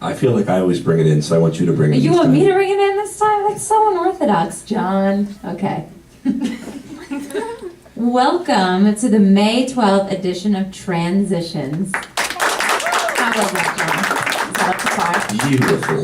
I feel like I always bring it in, so I want you to bring it in. You want me to bring it in this time? That's so unorthodox, John. Okay. Welcome to the May 12th edition of Transitions. How was that, John? Is that up to par? Beautiful.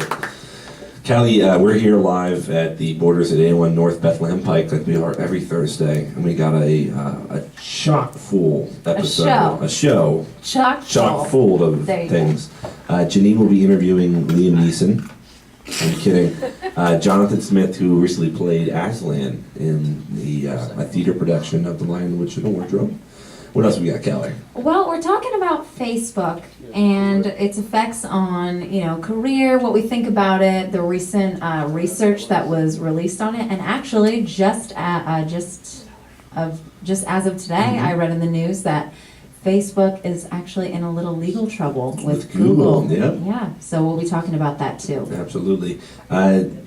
Callie, we're here live at the Borders at 81 North Bethlehem Pike, like we are every Thursday, and we got a chock-full episode. A show. Chock-full of things. Janene will be interviewing Liam Neeson. I'm kidding. Jonathan Smith, who recently played Aslan in a theater production of The Lion, the Witch, and the Wardrobe. What else we got, Callie? Well, we're talking about Facebook and its effects on, career, what we think about it, the recent research that was released on it, and actually just as of today, I read in the news that Facebook is actually in a little legal trouble with Google. Yep. Yeah, so we'll be talking about that too. Absolutely.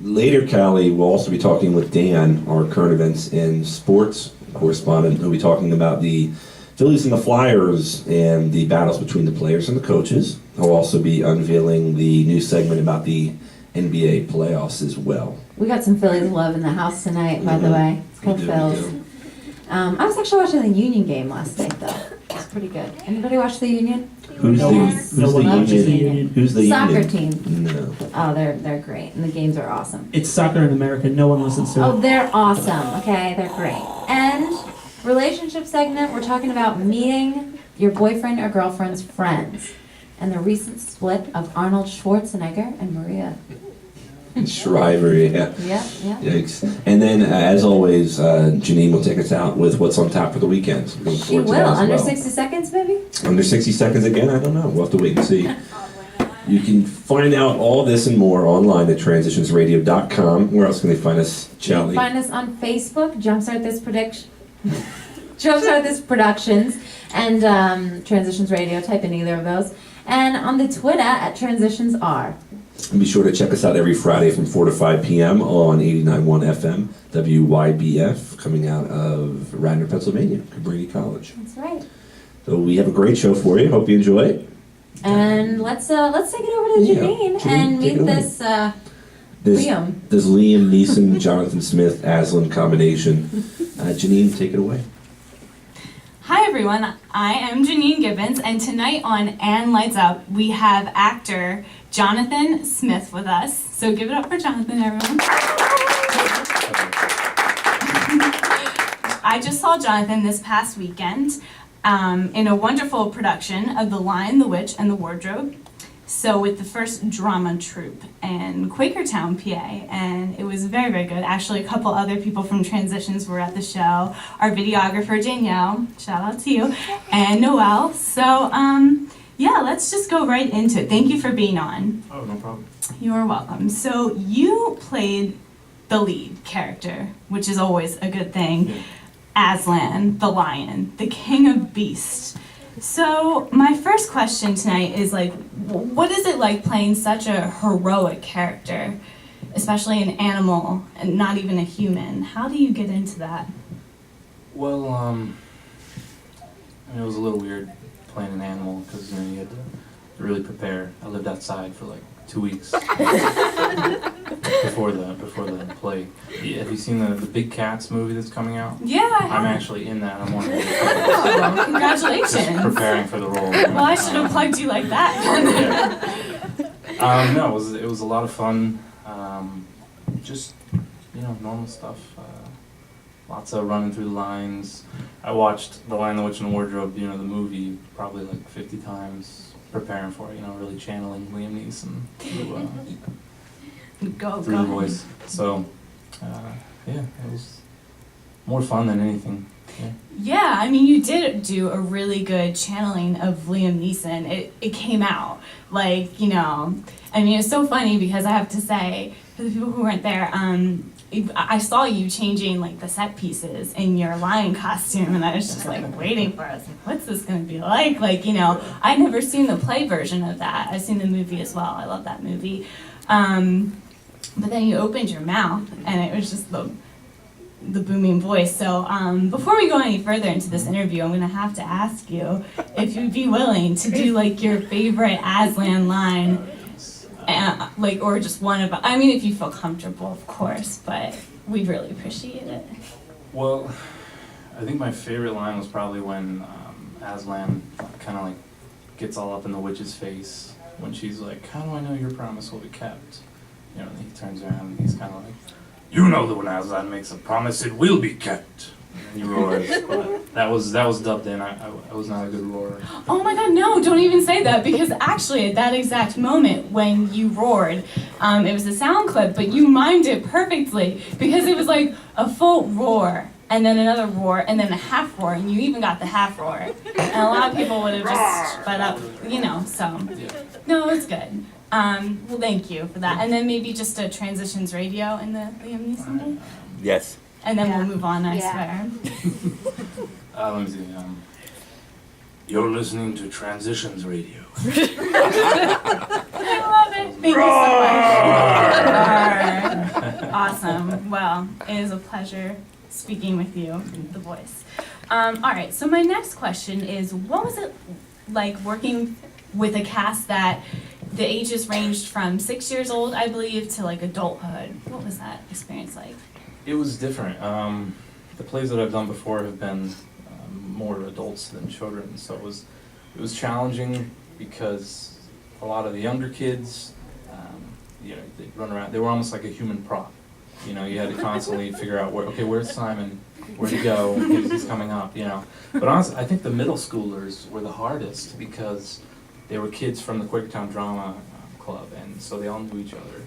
Later, Callie, we'll also be talking with Dan, our current events and sports correspondent, who'll be talking about the Phillies and the Flyers and the battles between the players and the coaches. He'll also be unveiling the new segment about the NBA playoffs as well. We got some Phillies love in the house tonight, by the way. It's called Phils. I was actually watching the Union game last night, though. It was pretty good. Anybody watch the Union? Who's the Union? Who's the Soccer Union? team. No. Oh, they're great, and the games are awesome. It's soccer in America. No one listens to it. Oh, they're awesome. Okay, they're great. And relationship segment, we're talking about meeting your boyfriend or girlfriend's friends and the recent split of Arnold Schwarzenegger and Maria Shriver, yeah. Yeah. Yikes. And then, as always, Janene will take us out with what's on tap for the weekend. So She will. Under 60 seconds, maybe? Under 60 seconds again? I don't know. We'll have to wait and see. You can find out all this and more online at transitionsradio.com. Where else can they find us, You Charlie? can find us on Facebook, Jumpstart This Productions, and Transitions Radio. Type in either of those. And on the Twitter at TransitionsR. And be sure to check us out every Friday from 4 to 5 p.m. on 89.1 FM, WYBF, coming out of Radnor, Pennsylvania, Cabrini College. That's right. So we have a great show for you. Hope you enjoy it. And let's take it over to Janene and meet this Liam. This Liam Neeson, Jonathan Smith, Aslan combination. Janene, take it away. Hi everyone, I am Janene Gibbons, and tonight on And Lights Up, we have actor Jonathan Smith with us. So give it up for Jonathan, everyone. I just saw Jonathan this past weekend in a wonderful production of The Lion, the Witch, and the Wardrobe. So with the first Drama Troupe in Quakertown, PA, and it was very, very good. Actually, a couple other people from Transitions were at the show. Our videographer, Danielle, shout out to you, and Noelle. So, yeah, let's just go right into it. Thank you for being on. Oh, no problem. You're welcome. So you played the lead character, which is always a good thing. Yeah. Aslan, the lion, the king of beasts. So my first question tonight is what is it like playing such a heroic character, especially an animal and not even a human? How do you get into that? Well, it was a little weird playing an animal because you had to really prepare. I lived outside for 2 weeks before the play. Have you seen the Big Cats movie that's coming out? Yeah, I have. I'm actually in that. I'm one of the Oh, congratulations. just preparing for the role. Well, I should have plugged you like that. Yeah. No, it was a lot of fun. Just normal stuff. Lots of running through the lines. I watched The Lion, the Witch, and the Wardrobe, the movie, probably 50 times. Preparing for it, really channeling Liam Neeson through the voice. So, yeah, it was more fun than anything. Yeah, I mean, you did do a really good channeling of Liam Neeson. It came out it's so funny because I have to say, for the people who weren't there, I saw you changing the set pieces in your lion costume, and I was just waiting for it. I was like, what's this gonna be like? I'd never seen the play version of that. I've seen the movie as well. I love that movie. But then you opened your mouth, and it was just the booming voice. So before we go any further into this interview, I'm gonna have to ask you if you'd be willing to do your favorite Aslan line like, or just one about, I mean, if you feel comfortable, of course, but we really appreciate it. Well, I think my favorite line was probably when Aslan kind of like gets all up in the witch's face when she's like, "How do I know your promise will be kept?" You know, and he turns around and he's kind of like, "You know that when Aslan makes a promise, it will be kept." And he roars. But that was dubbed in. I was not a good roarer. Oh my god, no, don't even say that, because actually at that exact moment when you roared, it was a sound clip, but you mimed it perfectly, because it was like a full roar, and then another roar, and then a half roar, and you even got the half roar. And a lot of people would have just sped up, you know, so. No, it's good. Well, thank you for that. And then maybe just a transitions radio in the Liam Neeson way? Yes. And then we'll move on, I swear. Let me see. You're listening to Transitions Radio. I love it. Thank you so much. Awesome. Well, it is a pleasure speaking with you, the voice. All right, so my next question is, what was it like working with a cast that the ages ranged from 6 years old, I believe, to like adulthood? What was that experience like? It was different. The plays that I've done before have been more adults than children, so it was challenging because a lot of the younger kids, you know, they'd run around. They were almost like a human prop. You know, you had to constantly figure out where's Simon? Where'd he go? He's coming up. You know, but honestly, I think the middle schoolers were the hardest because they were kids from the Quakertown Drama Club, and so they all knew each other,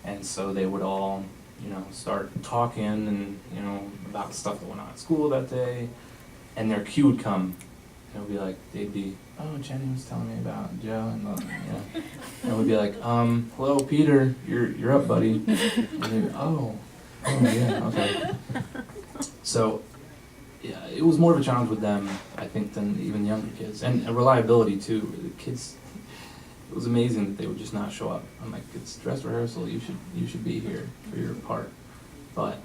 and so they would all, you know, start talking and, you know, about stuff that went on at school that day, and their cue would come, and it would be like, they'd be, "Oh, Jenny was telling me about Joe," and, you know, and we'd be like, "Hello, Peter, you're up, buddy," and they'd be, oh, yeah, okay. So, yeah, it was more of a challenge with them, I think, than even younger kids, and reliability too. The kids, it was amazing that they would just not show up. I'm like, it's dress rehearsal. You should be here for your part. But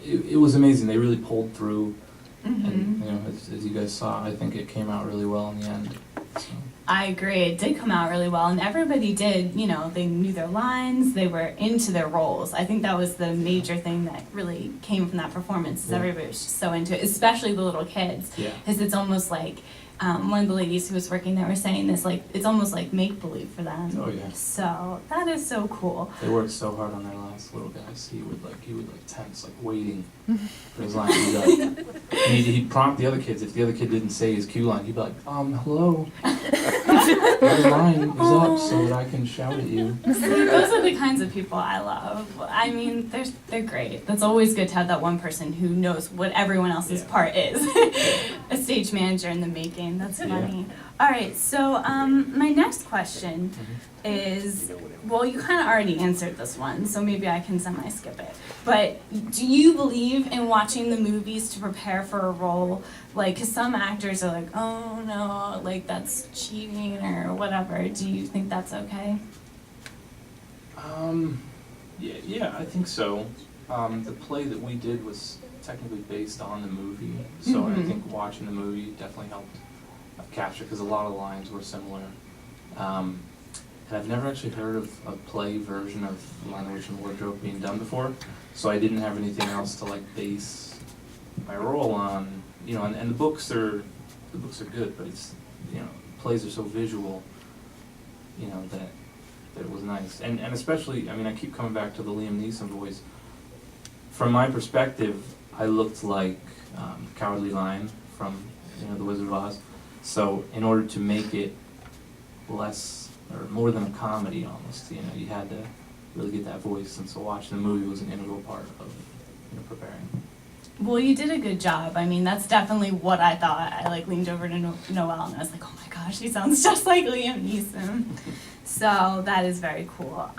it was amazing. They really pulled through, and you know, as you guys saw, I think it came out really well in the end. So. I agree. It did come out really well, and everybody did, you know, they knew their lines, they were into their roles. I think that was the major thing that really came from that performance, is everybody was just so into it, especially the little kids. Yeah. Because it's almost like, one of the ladies who was working there was saying this, like, it's almost like make-believe for them. Oh, yeah. So, that is so cool. They worked so hard on their last little guys. He would tense, like waiting for his line. And he'd prompt the other kids. If the other kid didn't say his cue line, he'd be like, hello. Your line is up so that I can shout at you. See, those are the kinds of people I love. I mean, they're great. That's always good to have that one person who knows what everyone else's part is. A stage manager in the making. That's funny. Yeah. All right, so my next question is, well, you kind of already answered this one, so maybe I can semi-skip it. But do you believe in watching the movies to prepare for a role? Like, because some actors are like, oh no, like that's cheating or whatever. Do you think that's okay? Yeah, I think so. The play that we did was technically based on the movie, so I think watching the movie definitely helped capture, because a lot of the lines were similar. And I've never actually heard of a play version of Lion, the Witch, and the Wardrobe being done before, so I didn't have anything else to like base my role on. You know, and the books are good, but it's, you know, plays are so visual, you know, that it was nice. And especially, I mean, I keep coming back to the Liam Neeson voice. From my perspective, I looked like Cowardly Lion from, you know, The Wizard of Oz. So in order to make it less or more than a comedy almost, you know, you had to really get that voice, and so watching the movie was an integral part of, you know, preparing. Well, you did a good job. I mean, that's definitely what I thought. I like leaned over to Noelle and I was like, oh my gosh, he sounds just like Liam Neeson. So that is very cool.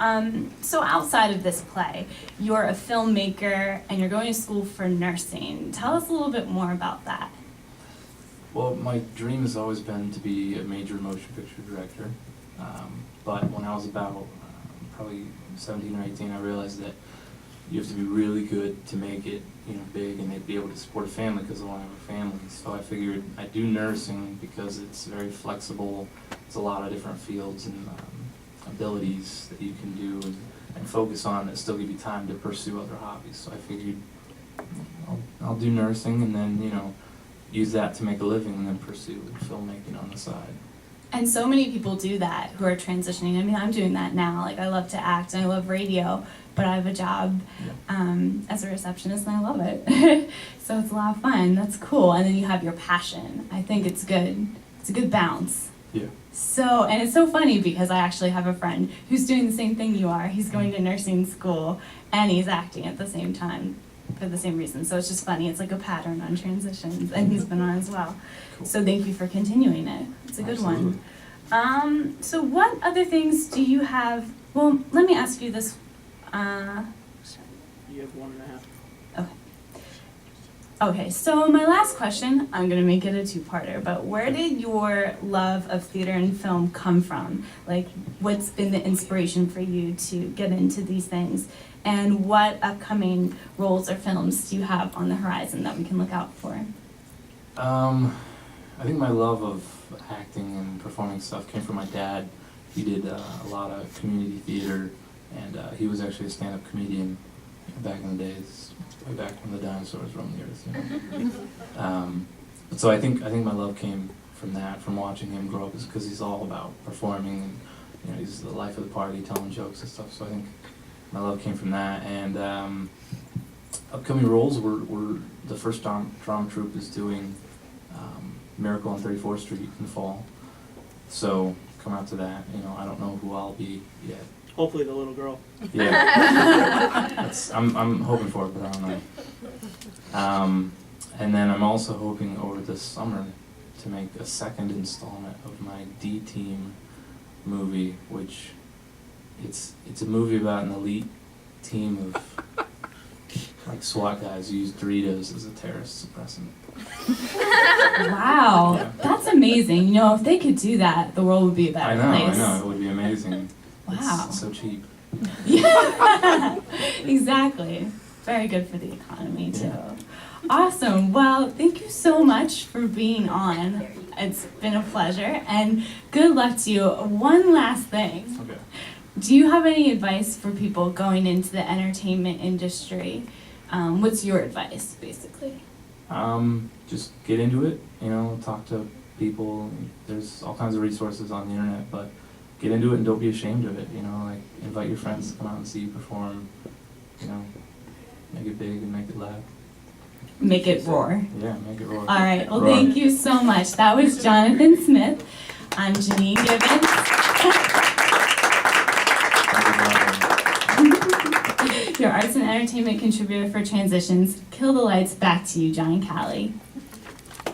So outside of this play, you're a filmmaker and you're going to school for nursing. Tell us a little bit more about that. Well, my dream has always been to be a major motion picture director. But when I was about probably 17 or 18, I realized that you have to be really good to make it, you know, big, and they'd be able to support a family, because I want to have a family. So I figured I'd do nursing because it's very flexible. It's a lot of different fields, and I've abilities that you can do and focus on that still give you time to pursue other hobbies. So I figured I'll do nursing and then, use that to make a living and then pursue filmmaking on the side. And so many people do that who are transitioning. I mean, I'm doing that now. Like, I love to act and I love radio, but I have a job as a receptionist and I love it. So it's a lot of fun. That's cool. And then you have your passion. I think it's good. It's a good balance. Yeah. So, and it's so funny because I actually have a friend who's doing the same thing you are. He's going to nursing school and he's acting at the same time for the same reason. So it's just funny. It's like a pattern on transitions, and he's been on as well. Cool. So thank you for continuing it. It's a good Absolutely. one. So what other things do you have? Well, let me ask you this. You have 1.5. Okay, so my last question, I'm gonna make it a two-parter, but where did your love of theater and film come from? Like, what's been the inspiration for you to get into these things? And what upcoming roles or films do you have on the horizon that we can look out for? I think my love of acting and performing stuff came from my dad. He did a lot of community theater, and he was actually a stand-up comedian back in the days, way back when the dinosaurs roamed the earth. But so I think my love came from that, from watching him grow up, because he's all about performing, and he's the life of the party, telling jokes and stuff. So I think my love came from that, and upcoming roles were the first Drama Troupe is doing Miracle on 34th Street in the fall. So come out to that. I don't know who I'll be yet. Hopefully the little girl. Yeah, I'm hoping for it, but I don't know. And then I'm also hoping over this summer to make a second installment of my D-Team movie, which it's a movie about an elite team of like SWAT guys who use Doritos as a terrorist suppressant. Wow, Yeah. that's amazing. If they could do that, the world would be a better place. I know, it would be amazing. Wow. It's so cheap. Yeah, exactly. Very good for the economy, too. Yeah. Awesome. Well, thank you so much for being on. It's been a pleasure, and good luck to you. One last thing. Okay. Do you have any advice for people going into the entertainment industry? What's your advice, basically? Just get into it, talk to people. There's all kinds of resources on the internet, but get into it and don't be ashamed of it, like invite your friends to come out and see you perform, make it big and make it loud. Make it roar. Yeah, make it roar. All right, well, Roar. thank you so much. That was Jonathan Smith. I'm Janene Gibbons. Your arts and entertainment contributor for Transitions. Kill the lights. Back to you, John and Callie.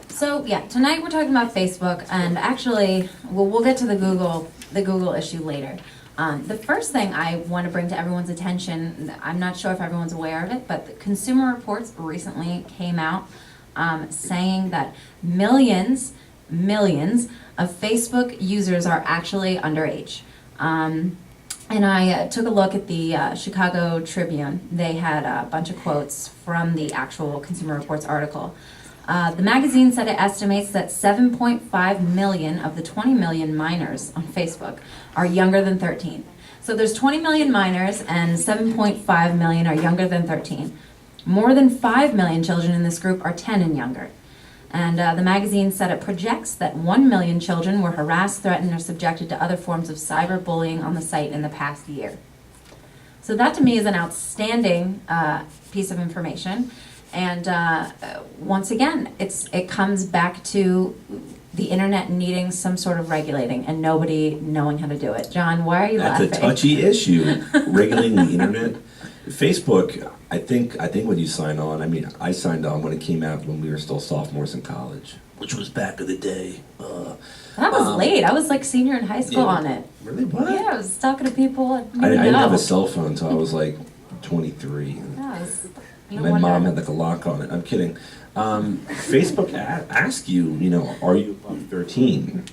So yeah, tonight we're talking about Facebook, and actually, we'll get to the Google issue later. The first thing I want to bring to everyone's attention, I'm not sure if everyone's aware of it, but the Consumer Reports recently came out saying that millions of Facebook users are actually underage. And I took a look at the Chicago Tribune. They had a bunch of quotes from the actual Consumer Reports article. The magazine said it estimates that 7.5 million of the 20 million minors on Facebook are younger than 13. So there's 20 million minors and 7.5 million are younger than 13. More than 5 million children in this group are 10 and younger. And the magazine said it projects that 1 million children were harassed, threatened, or subjected to other forms of cyberbullying on the site in the past year. So that to me is an outstanding piece of information. And once again, it comes back to the internet needing some sort of regulating and nobody knowing how to do it. John, why are you laughing? That's a touchy issue, regulating the internet. Facebook, I think when you sign on, I signed on when it came out when we were still sophomores in college, which was back in the day. That was late. I was like senior in high school on it. Really? What? Yeah, I was talking to people. I didn't have a cell phone until I was like 23. My mom had like a lock on it. I'm kidding. Facebook asks you, are you above 13?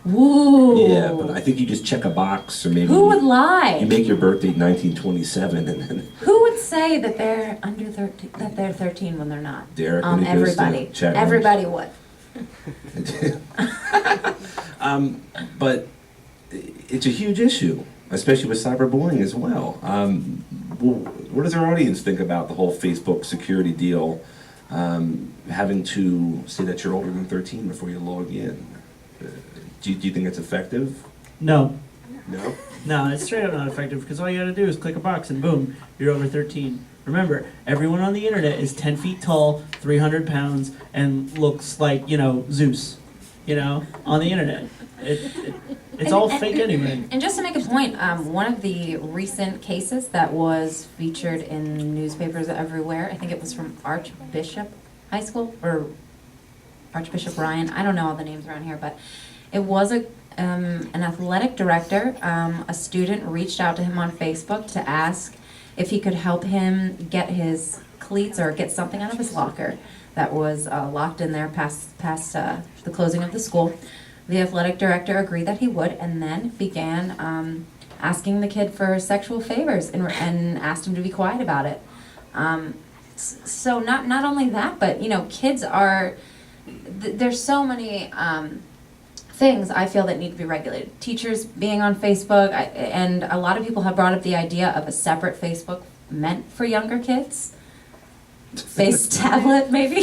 Ooh. Yeah, but I think you just check a box, or maybe Who would lie? you make your birthday 1927, and then Who would say that they're under 13, that they're 13 when they're not? Derek, when he goes to Everybody. chat rooms. Everybody would. But it's a huge issue, especially with cyberbullying as well. What does our audience think about the whole Facebook security deal, having to say that you're older than 13 before you log in? Do you think it's effective? No. No? No, it's straight up not effective because all you gotta do is click a box and boom, you're over 13. Remember, everyone on the internet is 10 feet tall, 300 pounds, and looks like, Zeus, on the internet. It's all fake anyway. And just to make a point, one of the recent cases that was featured in newspapers everywhere, I think it was from Archbishop High School, or Archbishop Ryan, I don't know all the names around here, but it was an athletic director. A student reached out to him on Facebook to ask if he could help him get his cleats or get something out of his locker that was locked in there past the closing of the school. The athletic director agreed that he would, and then began asking the kid for sexual favors and asked him to be quiet about it. So not only that, but kids are. There's so many things I feel that need to be regulated. Teachers being on Facebook, and a lot of people have brought up the idea of a separate Facebook meant for younger kids. Face tablet, maybe.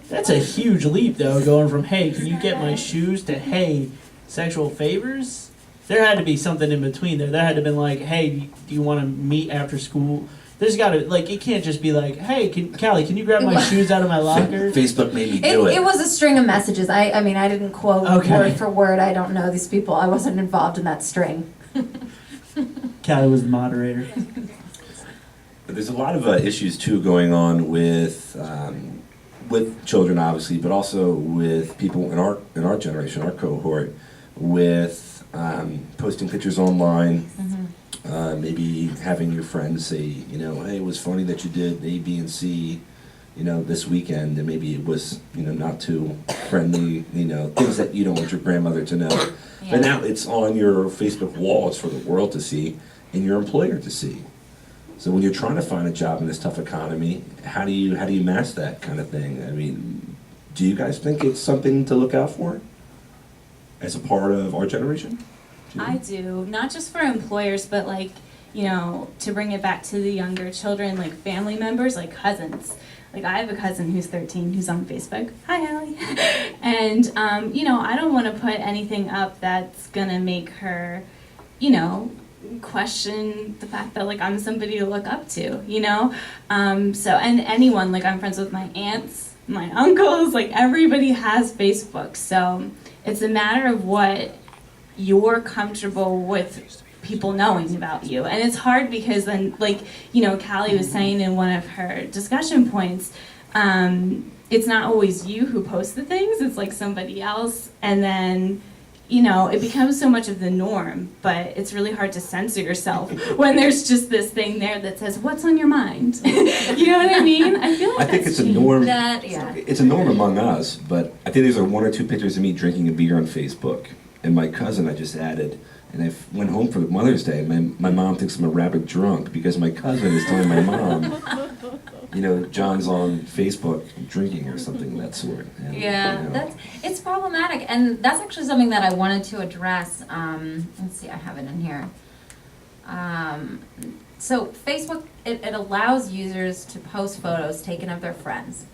That's a huge leap, though, going from, hey, can you get my shoes, to, hey, sexual favors? There had to be something in between there. There had to have been like, hey, do you want to meet after school? There's got to, it can't just be like, hey, Callie, can you grab my shoes out of my locker? Facebook made me do it. It was a string of messages. I mean, I didn't quote word for word. I don't know these people. I wasn't involved in that string. Callie was the moderator. But there's a lot of issues too going on with children, obviously, but also with people in our generation, our cohort, with posting pictures online. Mm-hmm. Maybe having your friends say, hey, it was funny that you did A, B, and C, this weekend, and maybe it was, not too friendly, things that you don't want your grandmother to know. Yeah. But now it's on your Facebook wall. It's for the world to see and your employer to see. So when you're trying to find a job in this tough economy, how do you match that kind of thing? I mean, do you guys think it's something to look out for as a part of our generation? I do, not just for employers, but to bring it back to the younger children, like family members, like cousins. Like I have a cousin who's 13 who's on Facebook. Hi, Allie. And, I don't want to put anything up that's going to make her, question the fact that I'm somebody to look up to, and anyone, I'm friends with my aunts, my uncles, everybody has Facebook. So it's a matter of what you're comfortable with people knowing about you. And it's hard because then, Callie was saying in one of her discussion points, it's not always you who posts the things, it's somebody else, and then it becomes so much of the norm, but it's really hard to censor yourself when there's just this thing there that says, what's on your mind? You know what I mean? I feel like I think it's a norm. Yeah. It's a norm among us, but I think there's one or two pictures of me drinking a beer on Facebook. And my cousin I just added, and I went home for Mother's Day. My mom thinks I'm a rabid drunk because my cousin is telling my mom, John's on Facebook drinking or something of that sort. And, It's problematic, and that's actually something that I wanted to address. Let's see, I have it in here. So Facebook, it allows users to post photos taken of their friends.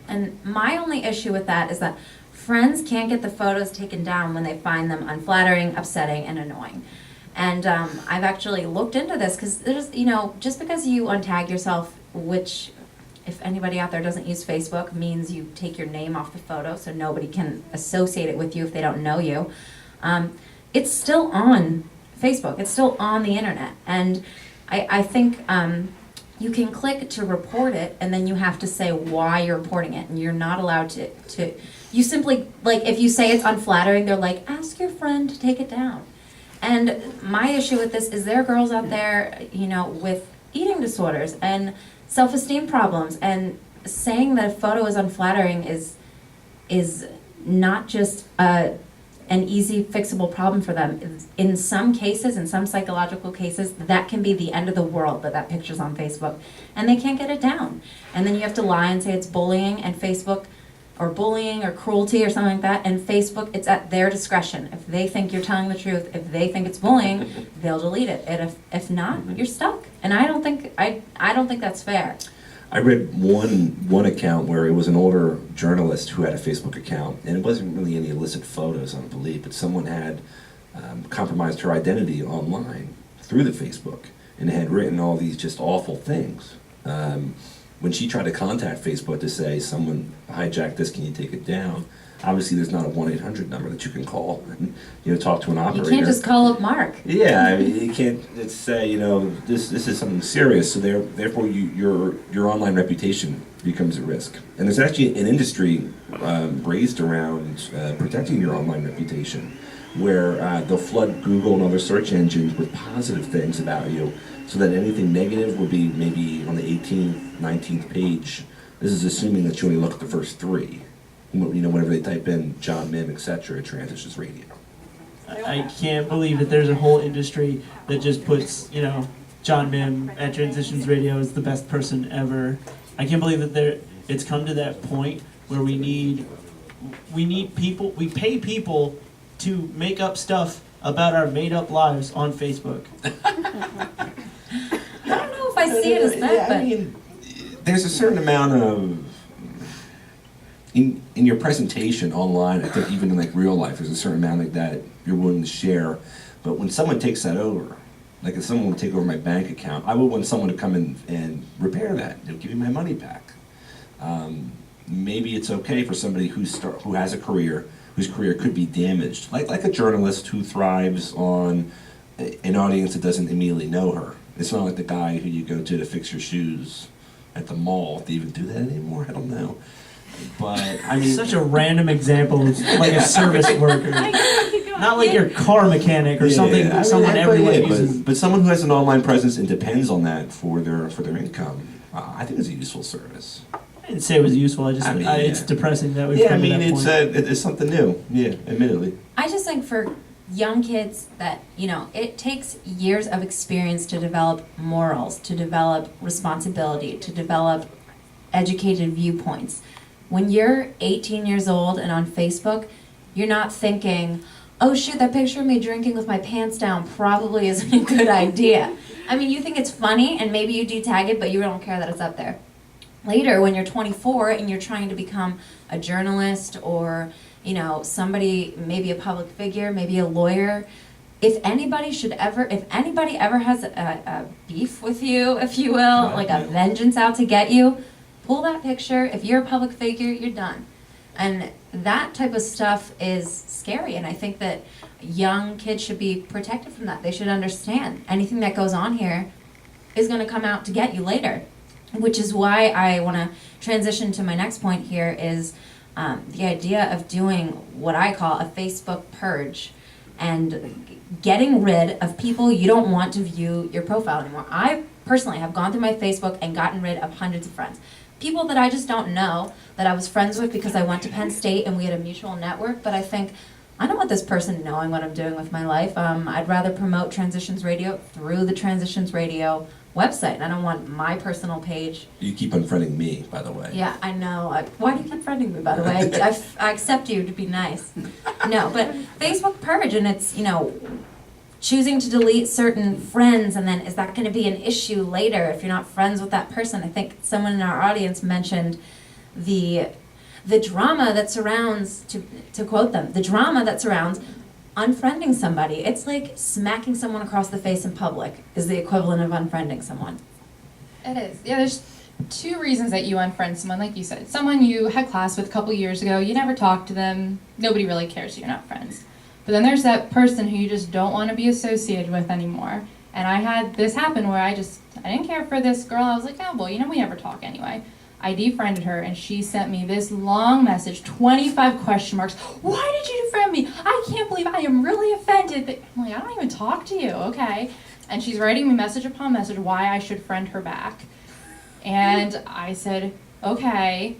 And my only issue with that is that friends can't get the photos taken down when they find them unflattering, upsetting, and annoying. And I've actually looked into this because there's, just because you untag yourself, which if anybody out there doesn't use Facebook, means you take your name off the photo so nobody can associate it with you if they don't know you. It's still on Facebook. It's still on the internet. And I think you can click to report it, and then you have to say why you're reporting it. And you're not allowed to you simply, if you say it's unflattering, they're like, ask your friend to take it down. And my issue with this is there are girls out there, with eating disorders and self-esteem problems, and saying that a photo is unflattering is not just an easy fixable problem for them. In some cases, in some psychological cases, that can be the end of the world that picture's on Facebook, and they can't get it down. And then you have to lie and say it's bullying, and Facebook or bullying or cruelty or something like that. And Facebook, it's at their discretion. If they think you're telling the truth, if they think it's bullying, they'll delete it. And if not, you're stuck. And I don't think that's fair. I read one account where it was an older journalist who had a Facebook account, and it wasn't really any illicit photos, I don't believe, but someone had compromised her identity online through the Facebook and had written all these just awful things. When she tried to contact Facebook to say, someone hijacked this, can you take it down? Obviously, there's not a 1-800 number that you can call and, talk to an operator. You can't just call up Mark. Yeah, I mean, you can't say, this is something serious, so therefore your online reputation becomes at risk. And there's actually an industry raised around protecting your online reputation, where they'll flood Google and other search engines with positive things about you, so that anything negative will be maybe on the 18th, 19th page. This is assuming that you only look at the first 3. Whenever they type in John Mim, etc., Transitions Radio. I can't believe that there's a whole industry that just puts, John Mim at Transitions Radio is the best person ever. I can't believe that it's come to that point where we need people, we pay people to make up stuff about our made-up lives on Facebook. I don't know if I see it as that, but... I mean, there's a certain amount of... In your presentation online, I think even in like real life, there's a certain amount like that you're willing to share. But when someone takes that over, like if someone would take over my bank account, I would want someone to come in and repair that. They'll give me my money back. Maybe it's okay for somebody who has a career, whose career could be damaged, like a journalist who thrives on an audience that doesn't immediately know her. It's not like the guy who you go to fix your shoes at the mall. Do they even do that anymore? I don't know. But I mean, such a random example of like a service worker, not like your car mechanic or something. Someone everyone uses. But someone who has an online presence and depends on that for their income, I think it's a useful service. I didn't say it was useful. It's depressing that we've come to that point. It's something new. Yeah, admittedly. I just think for young kids that, it takes years of experience to develop morals, to develop responsibility, to develop educated viewpoints. When you're 18 years old and on Facebook, you're not thinking, oh shoot, that picture of me drinking with my pants down probably isn't a good idea. I mean, you think it's funny and maybe you do tag it, but you don't care that it's up there. Later, when you're 24 and you're trying to become a journalist or, somebody, maybe a public figure, maybe a lawyer, if anybody ever has a beef with you, if you will, like a vengeance out to get you, pull that picture. If you're a public figure, you're done. And that type of stuff is scary. And I think that young kids should be protected from that. They should understand anything that goes on here is going to come out to get you later. Which is why I want to transition to my next point here is the idea of doing what I call a Facebook purge and getting rid of people you don't want to view your profile anymore. I personally have gone through my Facebook and gotten rid of hundreds of friends. People that I just don't know, that I was friends with because I went to Penn State and we had a mutual network, but I think, I don't want this person knowing what I'm doing with my life. I'd rather promote Transitions Radio through the Transitions Radio website. I don't want my personal page. You keep unfriending me, by the way. Yeah, I know. Why do you keep friending me, by the way? I accept you to be nice. No, but Facebook purge, and it's, choosing to delete certain friends, and then is that going to be an issue later if you're not friends with that person? I think someone in our audience mentioned the drama that surrounds, to quote them, the drama that surrounds unfriending somebody. It's like smacking someone across the face in public is the equivalent of unfriending someone. It is. Yeah, there's 2 reasons that you unfriend someone, like you said. Someone you had class with a couple years ago, you never talked to them, nobody really cares, you're not friends. But then there's that person who you just don't want to be associated with anymore. And I had this happen where I didn't care for this girl. I was like, oh, well, we never talk anyway. I defriended her, and she sent me this long message, 25 question marks. Why did you defriend me? I can't believe I am really offended. I'm like, I don't even talk to you, okay? And she's writing me message upon message why I should friend her back. And I said, okay.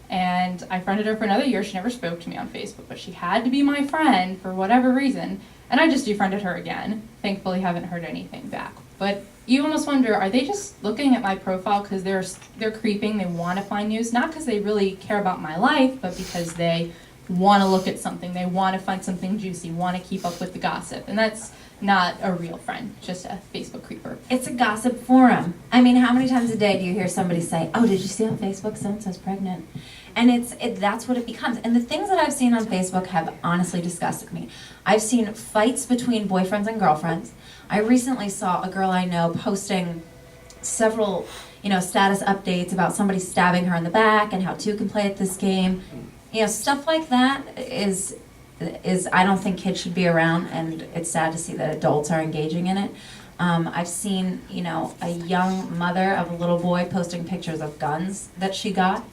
And I friended her for another year. She never spoke to me on Facebook, but she had to be my friend for whatever reason. And I just defriended her again. Thankfully, haven't heard anything back But you almost wonder, are they just looking at my profile because they're creeping, they want to find news, not because they really care about my life, but because they want to look at something, they want to find something juicy, want to keep up with the gossip. And that's not a real friend, just a Facebook creeper. It's a gossip forum. I mean, how many times a day do you hear somebody say, "Oh, did you see on Facebook so-and-so's pregnant?" And that's what it becomes. And the things that I've seen on Facebook have honestly disgusted me. I've seen fights between boyfriends and girlfriends. I recently saw a girl I know posting several, status updates about somebody stabbing her in the back and how two can play at this game. Stuff like that is I don't think kids should be around, and it's sad to see that adults are engaging in it. I've seen, a young mother of a little boy posting pictures of guns that she got,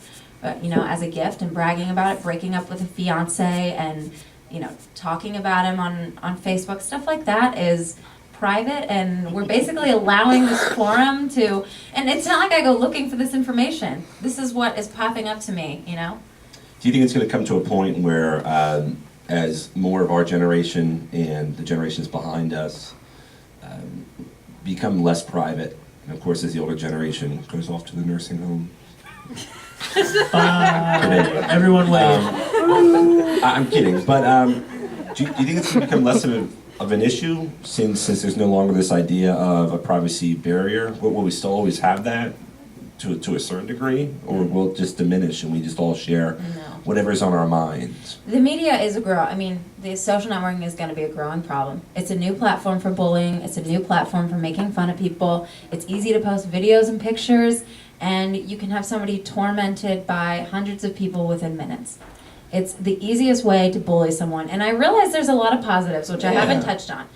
as a gift and bragging about it, breaking up with a fiance and, talking about him on Facebook. Stuff like that is private, and we're basically allowing this forum to, and it's not like I go looking for this information. This is what is popping up to me, Do you think it's going to come to a point where, as more of our generation and the generations behind us become less private, and of course as the older generation goes off to the nursing home? Everyone wave. I'm kidding, but do you think it's going to become less of an issue since there's no longer this idea of a privacy barrier? Will we still always have that to a certain degree, or will it just diminish and we just all share whatever's on our minds? The media is the social networking is going to be a growing problem. It's a new platform for bullying. It's a new platform for making fun of people. It's easy to post videos and pictures, and you can have somebody tormented by hundreds of people within minutes. It's the easiest way to bully someone. And I realize there's a lot of positives, which I haven't touched on.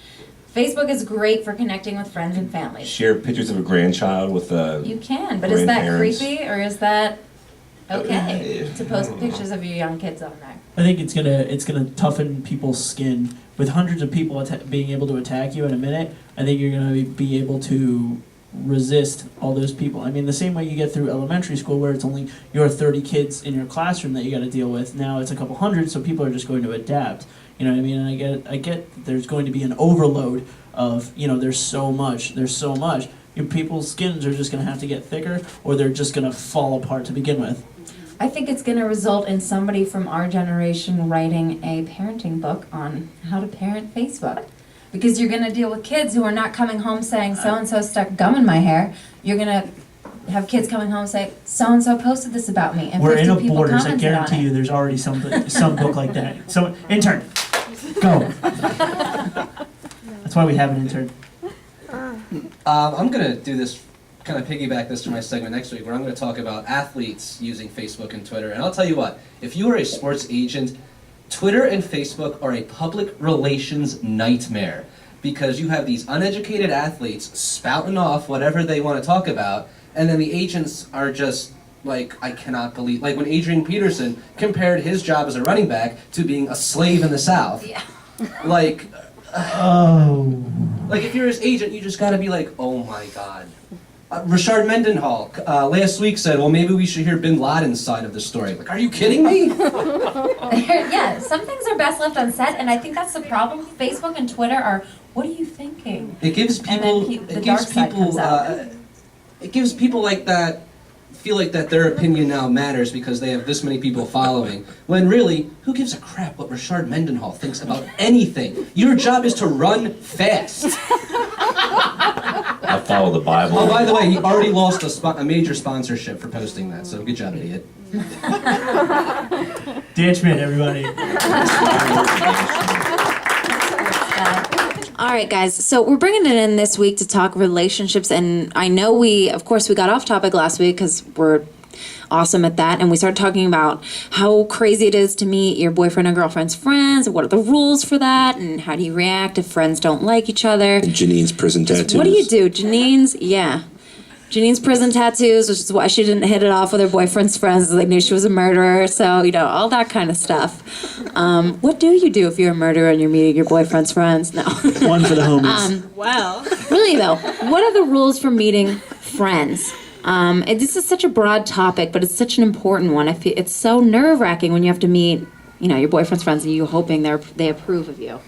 Facebook is great for connecting with friends and families. Share pictures of a grandchild with You can, but is that grandparents. creepy, or is that okay to post pictures of your young kids on there? I think it's gonna toughen people's skin. With hundreds of people being able to attack you in a minute, I think you're gonna be able to resist all those people. I mean, the same way you get through elementary school where it's only your 30 kids in your classroom that you got to deal with. Now it's a couple hundred, so people are just going to adapt. You know what I mean? And I get that there's going to be an overload of, there's so much. People's skins are just going to have to get thicker, or they're just going to fall apart to begin with. I think it's going to result in somebody from our generation writing a parenting book on how to parent Facebook. Because you're going to deal with kids who are not coming home saying, so-and-so stuck gum in my hair. You're going to have kids coming home say, so-and-so posted this We're and We're 50 in a people Borders. I commented guarantee on you it. there's already some book like that. So, intern, go. That's why we have an intern. I'm going to do this, kind of piggyback this to my segment next week, where I'm going to talk about athletes using Facebook and Twitter. And I'll tell you what, if you are a sports agent, Twitter and Facebook are a public relations nightmare, because you have these uneducated athletes spouting off whatever they want to talk about, and then the agents are just like, I cannot believe, like when Adrian Peterson compared his job as a running back to being a slave in the South. Yeah. Like, like if you're his agent, you just got to be like, oh my God. Rashard Mendenhall last week said, well, maybe we should hear Bin Laden's side of the story. Like, are you kidding me? Yeah, some things are best left unsaid, and I think that's the problem. Facebook and Twitter are, what are you thinking? It gives people, it gives people like that feel like that their opinion now matters because they have this many people following. When really, who gives a crap what Rashard Mendenhall thinks about anything? Your job is to run fast. I follow the Bible. Oh, by the way, he already lost a major sponsorship for posting that, so good job, idiot. Dan Schmidt, everybody. All right, guys, so we're bringing it in this week to talk relationships, and I know we got off topic last week because we're awesome at that, and we started talking about how crazy it is to meet your boyfriend or girlfriend's friends, and what are the rules for that, and how do you react if friends don't like each other. Janine's prison tattoos. What do you do? Janine's prison tattoos, which is why she didn't hit it off with her boyfriend's friends. They knew she was a murderer, so, all that kind of stuff. What do you do if you're a murderer and you're meeting your boyfriend's friends? No. One for the homies. Well. Really, though, what are the rules for meeting friends? And this is such a broad topic, but it's such an important one. It's so nerve-wracking when you have to meet, your boyfriend's friends and you hoping they approve of you.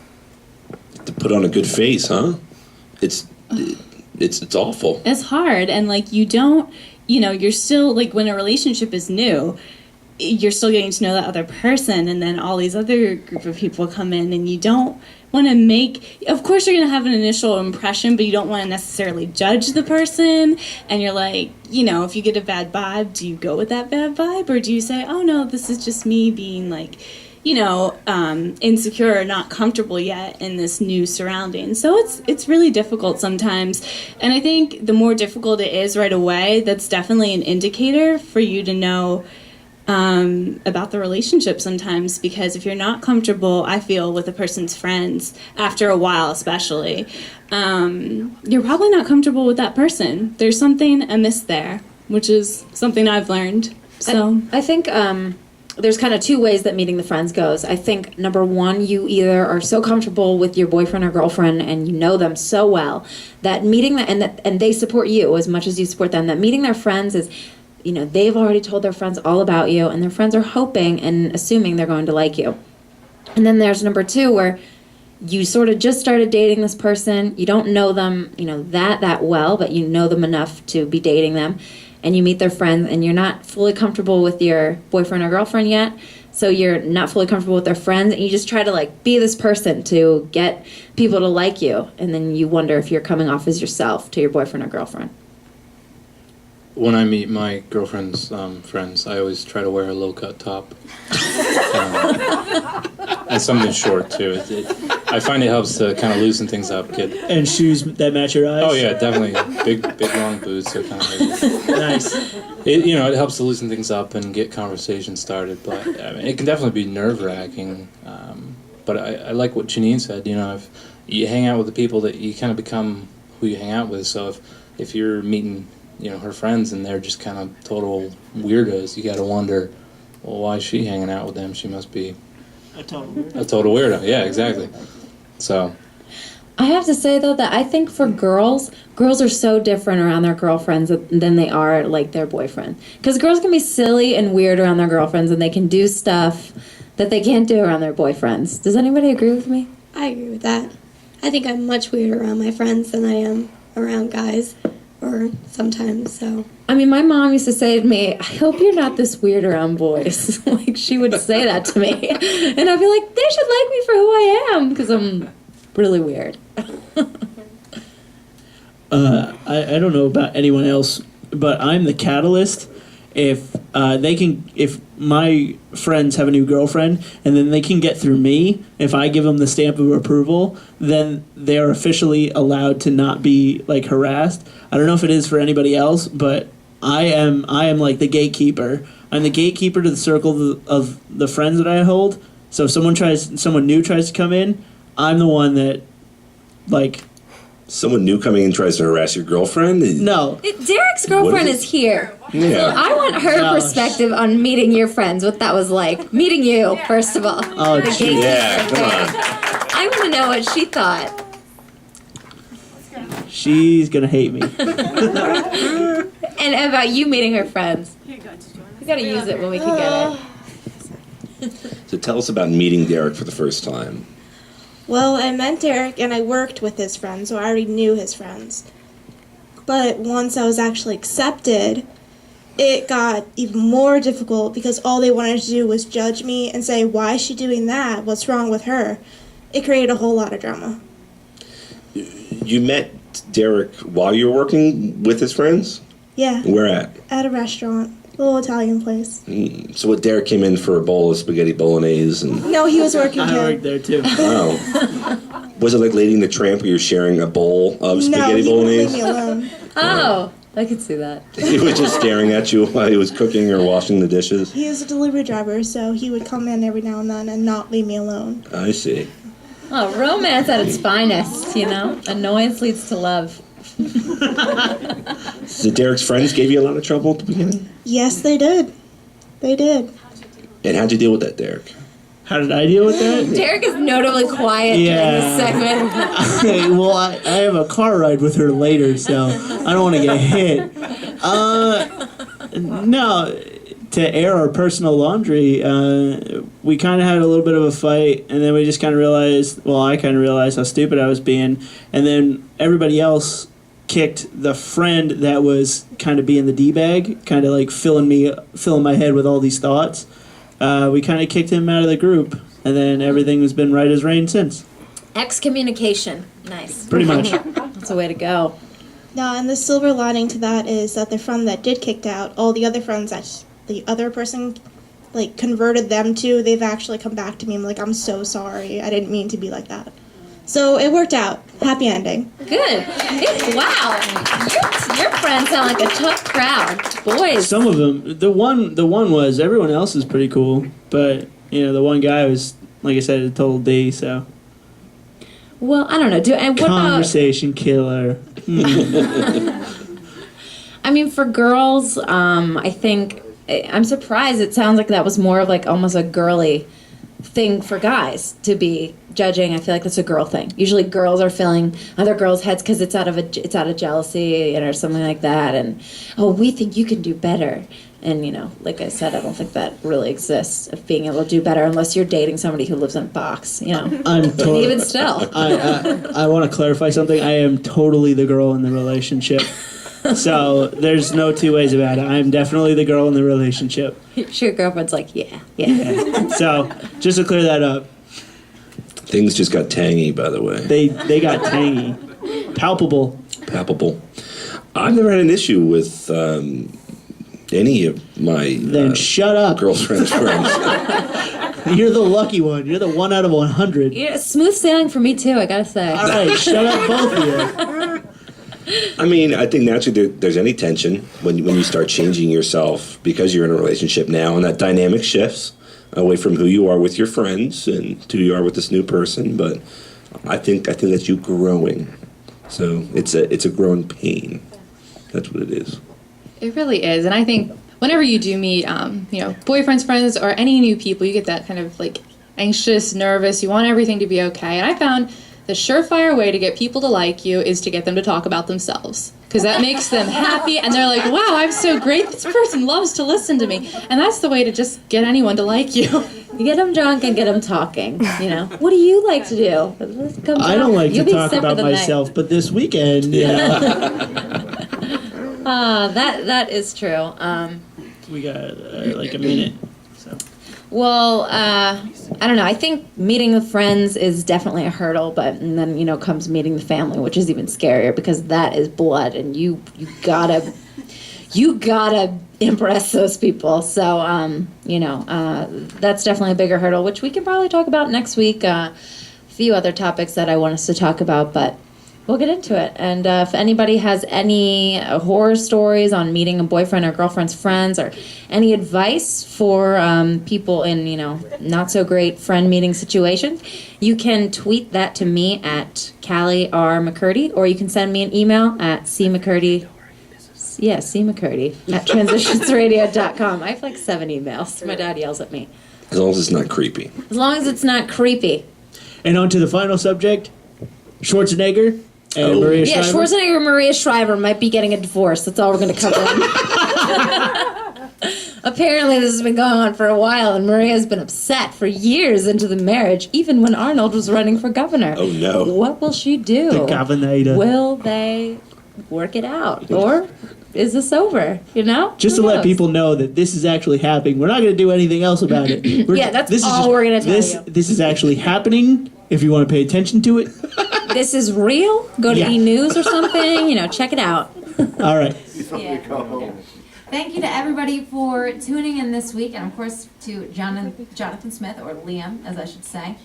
To put on a good face, huh? It's awful. It's hard, and like you don't, you're still like when a relationship is new, you're still getting to know that other person, and then all these other group of people come in, and you don't want to make. Of course, you're going to have an initial impression, but you don't want to necessarily judge the person. And you're like, if you get a bad vibe, do you go with that bad vibe, or do you say, oh no, this is just me being like, insecure or not comfortable yet in this new surrounding. So it's really difficult sometimes. And I think the more difficult it is right away, that's definitely an indicator for you to know about the relationship sometimes, because if you're not comfortable, I feel, with a person's friends, after a while especially, you're probably not comfortable with that person. There's something amiss there, which is something I've learned. So I think there's kind of two ways that meeting the friends goes. I think number one, you either are so comfortable with your boyfriend or girlfriend and you know them so well that meeting them, and they support you as much as you support them, that meeting their friends is, they've already told their friends all about you, and their friends are hoping and assuming they're going to like you. And then there's number two, where you sort of just started dating this person, you don't know them, that well, but you know them enough to be dating them, and you meet their friends, and you're not fully comfortable with your boyfriend or girlfriend yet, so you're not fully comfortable with their friends, and you just try to be this person to get people to like you, and then you wonder if you're coming off as yourself to your boyfriend or girlfriend. When I meet my girlfriend's friends, I always try to wear a low-cut top. And something short, too. I find it helps to kind of loosen things up. And shoes that match your eyes? Oh, yeah, definitely. Big long boots. So kind of Nice. it helps to loosen things up and get conversation started. But it can definitely be nerve-wracking. But I like what Janene said. If you hang out with the people, that you kind of become who you hang out with. So if you're meeting her friends and they're just kind of total weirdos, you got to wonder, well, why is she hanging out with them? She must be a total weirdo. Yeah, exactly. So I have to say, though, that I think for girls are so different around their girlfriends than they are their boyfriend. Because girls can be silly and weird around their girlfriends, and they can do stuff that they can't do around their boyfriends. Does anybody agree with me? I agree with that. I think I'm much weirder around my friends than I am around guys. Or sometimes, so. I mean, my mom used to say to me, I hope you're not this weird around boys. She would say that to me. And I'd be like, they should like me for who I am, because I'm really weird. I don't know about anyone else, but I'm the catalyst. If my friends have a new girlfriend and then they can get through me, if I give them the stamp of approval, then they're officially allowed to not be harassed. I don't know if it is for anybody else, but I am like the gatekeeper. I'm the gatekeeper to the circle of the friends that I hold. So if someone new tries to come in, I'm the one that Someone new coming in tries to harass your girlfriend? No. Derek's girlfriend is here. Yeah. I want her perspective on meeting your friends, what that was like. Meeting you, first of all. Oh, yeah, come on. I want to know what she thought. She's gonna hate me. And about you meeting her friends. We gotta use it when we can get it. So tell us about meeting Derek for the first time. Well, I met Derek and I worked with his friends, so I already knew his friends. But once I was actually accepted, it got even more difficult because all they wanted to do was judge me and say, why is she doing that? What's wrong with her? It created a whole lot of drama. You met Derek while you were working with his friends? Yeah. Where at? At a restaurant. A little Italian place. So what, Derek came in for a bowl of spaghetti bolognese and... No, he was working I too. worked there too. Oh. Was it like Lady and the Tramp where you're sharing a bowl of spaghetti No, he wouldn't bolognese? leave me alone. Oh, I could see that. He was just staring at you while he was cooking or washing the dishes? He was a delivery driver, so he would come in every now and then and not leave me alone. I see. Oh, romance at its finest, Annoyance leads to love. So Derek's friends gave you a lot of trouble at the beginning? Yes, they did. They did. And how'd you deal with that, Derek? How did I deal with that? Derek is notably quiet during this segment. Well, I have a car ride with her later, so I don't want to get hit. No, to air our personal laundry, we kind of had a little bit of a fight, and then we just kind of realized, I kind of realized how stupid I was being, and then everybody else kicked the friend that was kind of being the D-bag, kind of like filling my head with all these thoughts. We kind of kicked him out of the group, and then everything has been right as rain since. Excommunication. Nice. Pretty much. That's a way to go. No, and the silver lining to that is that the friend that did kicked out, all the other friends that the other person like converted them to, they've actually come back to me. I'm like, I'm so sorry. I didn't mean to be like that. So it worked out. Happy ending. Good. Wow. Your friends sound like a tough crowd. Boys. Some of them. The one was, everyone else is pretty cool, but, the one guy was, like I said, a total D, so. Well, I don't know. And what Conversation killer. I mean, for girls, I think I'm surprised. It sounds like that was more of like almost a girly thing for guys to be judging. I feel like that's a girl thing. Usually, girls are filling other girls' heads because it's out of jealousy or something like that. And we think you can do better. And like I said, I don't think that really exists of being able to do better unless you're dating somebody who lives in a box. Even still. I want to clarify something. I am totally the girl in the relationship. So there's no two ways about it. I'm definitely the girl in the relationship. Your girlfriend's like, yeah. So just to clear that up. Things just got tangy, by the way. They got tangy. Palpable. I've never had an issue with any of my then shut up. girlfriend's friends. You're the lucky one. You're the 1 out of 100. Yeah, smooth sailing for me too, I gotta say. All right, shut up, both of you. I mean, I think naturally there's any tension when you start changing yourself because you're in a relationship now, and that dynamic shifts away from who you are with your friends and to who you are with this new person. But I think that's you growing. So it's a growing pain. That's what it is. It really is, and I think whenever you do meet, boyfriends, friends, or any new people, you get that kind of like anxious, nervous. You want everything to be okay, and I found the surefire way to get people to like you is to get them to talk about themselves, because that makes them happy, and they're like, "Wow, I'm so great. This person loves to listen to me," and that's the way to just get anyone to like you. You get them drunk and get them talking. What do you like to do? I don't like to talk about myself, but this weekend, that is true. We got like a minute. So. Well, I don't know. I think meeting with friends is definitely a hurdle, and then comes meeting the family, which is even scarier because that is blood, and you gotta impress those people. So that's definitely a bigger hurdle, which we can probably talk about next week. A few other topics that I want us to talk about, but we'll get into it. And if anybody has any horror stories on meeting a boyfriend or girlfriend's friends, or any advice for people in, not so great friend meeting situations, you can tweet that to me at Callie R. McCurdy, or you can send me an email at cmccurdy at transitionsradio.com. I have like 7 emails. My dad yells at me. As long as it's not creepy. As long as it's not creepy. And on to the final subject, Schwarzenegger and Maria Shriver. Yeah, Schwarzenegger and Maria Shriver might be getting a divorce. That's all we're going to cover. Apparently this has been going on for a while, and Maria's been upset for years into the marriage, even when Arnold was running for governor. Oh, no. What will she do? The governor. Will they work it out? Or is this over? Just to let people know that this is actually happening. We're not going to do anything else about it. That's all we're going to tell you. This is actually happening. If you want to pay attention to it. This is real. Go to E! News or something. Check it out. All right. Thank you to everybody for tuning in this week, and of course to Jonathan Smith, or Liam, as I should say,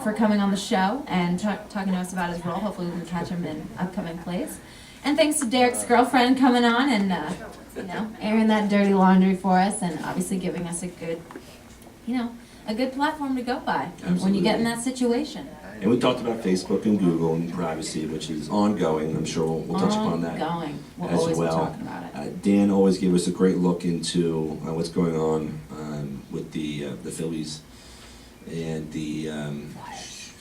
for coming on the show and talking to us about his role. Hopefully we can catch him in upcoming plays. And thanks to Derek's girlfriend coming on and airing that dirty laundry for us, and obviously giving us a good platform to go by when you get in that situation. And we talked about Facebook and Google and privacy, which is ongoing. I'm sure we'll touch upon that We'll as always well. be talking about it. Dan always gave us a great look into what's going on with the Phillies and the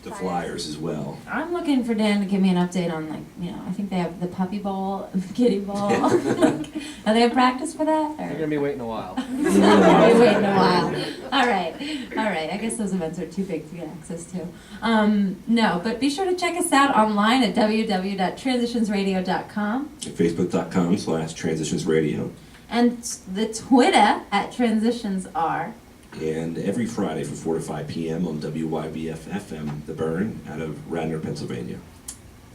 the flyers as well. I'm looking for Dan to give me an update on, like, you know, I think they have the puppy ball and the kitty ball. Are they have practice for that? You're gonna be waiting a while. We'll be waiting a while. All right. I guess those events are too big to get access to. No, but be sure to check us out online at www.transitionsradio.com. Facebook.com/transitionsradio. And the Twitter at TransitionsR. And every Friday from 4 to 5 p.m. on WYBF FM, The Burn, out of Radnor, Pennsylvania.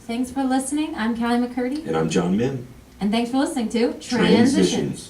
Thanks for listening. I'm Callie McCurdy. And I'm John Mim. And thanks for listening to Transitions.